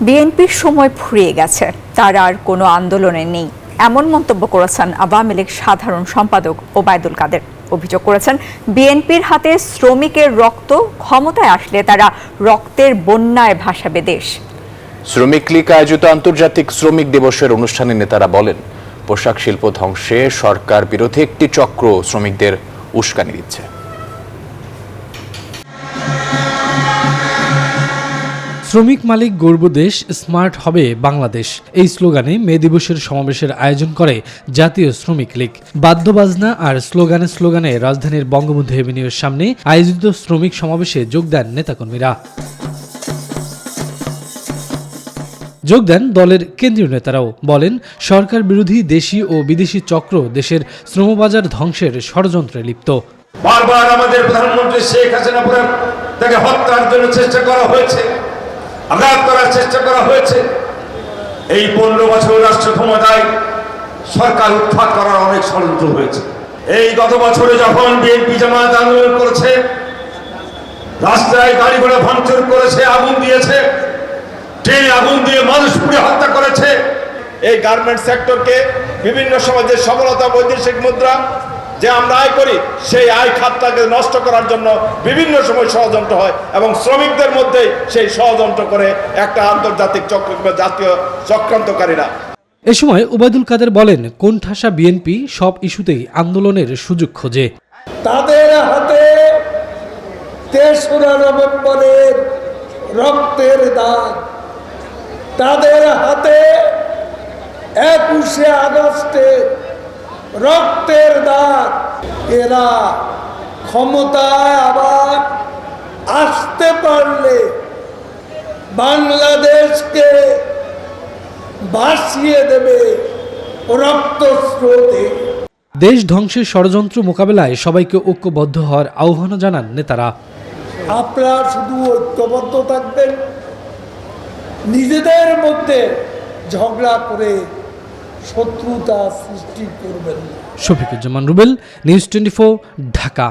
বিএনপির সময় ফুরিয়ে গেছে, তার আর কোনো আন্দোলনে নেই, এমন মন্তব্য করেছেন আওয়ামী লীগ সাধারণ সম্পাদক ওবায়দুল কাদের। অভিযোগ করেছেন, বিএনপির হাতে শ্রমিকের রক্ত, ক্ষমতায় আসলে তারা রক্তের বন্যায় ভাসাবে দেশ। শ্রমিক লীগ আয়োজিত আন্তর্জাতিক শ্রমিক দিবসের অনুষ্ঠানে নেতারা বলেন, পোশাক শিল্প ধ্বংসে সরকার বিরোধী একটি চক্র শ্রমিকদের উস্কানি দিচ্ছে। শ্রমিক মালিক গর্ব দেশ, স্মার্ট হবে বাংলাদেশ, এই স্লোগানে মে দিবসের সমাবেশের আয়োজন করে জাতীয় শ্রমিক লীগ। বাদ্যবাজনা আর স্লোগানে রাজধানীর বঙ্গবন্ধু এভিনিউর সামনে আয়োজিত শ্রমিক সমাবেশে যোগ দেন নেতাকর্মীরা। যোগ দেন দলের কেন্দ্রীয় নেতারাও। বলেন, সরকার বিরোধী দেশি ও বিদেশি চক্র দেশের শ্রমবাজার ধ্বংসের ষড়যন্ত্রে লিপ্ত। বারবার আমাদের প্রধানমন্ত্রী শেখ হাসিনা তাকে হত্যার জন্য চেষ্টা করা হয়েছে, আঘাত করার চেষ্টা করা হয়েছে। এই 15 বছর রাষ্ট্র ক্ষমতায় সরকার উৎখাত করার অনেক ষড়যন্ত্র হয়েছে। এই গত বছরে যখন বিএনপি জামায়াত আন্দোলন করেছে, রাস্তায় গাড়ি ঘোড়া ভাঙচুর করেছে, আগুন দিয়েছে, ট্রেনে আগুন দিয়ে মানুষ পুড়ে হত্যা করেছে। এই গার্মেন্ট সেক্টরকে বিভিন্ন সময় যে সফলতা, বৈদেশিক মুদ্রা যে আমরা আয় করি, সেই আয় খাতটাকে নষ্ট করার জন্য বিভিন্ন সময় ষড়যন্ত্র হয় এবং শ্রমিকদের মধ্যে সেই ষড়যন্ত্র করে একটা আন্তর্জাতিক চক্র, জাতীয় চক্রান্তকারীরা। এ সময় ওবায়দুল কাদের বলেন, কোণঠাসা বিএনপি সব ইস্যুতেই আন্দোলনের সুযোগ খোঁজে। তাদের হাতে 3রা নভেম্বরের রক্তের দাগ, তাদের হাতে 21শে আগস্টের রক্তের দাগ। এরা ক্ষমতায় আবার আসতে পারলে বাংলাদেশকে ভাসিয়ে দেবে রক্তস্রোতে। দেশ ধ্বংসের ষড়যন্ত্র মোকাবেলায় সবাইকে ঐক্যবদ্ধ হওয়ার আহ্বানও জানান নেতারা। আপনারা শুধু ঐক্যবদ্ধ থাকবেন, নিজেদের মধ্যে ঝগড়া করে শত্রুতা সৃষ্টি করবেন। শফিকুজ্জামান রুবেল, নিউজ 24, ঢাকা।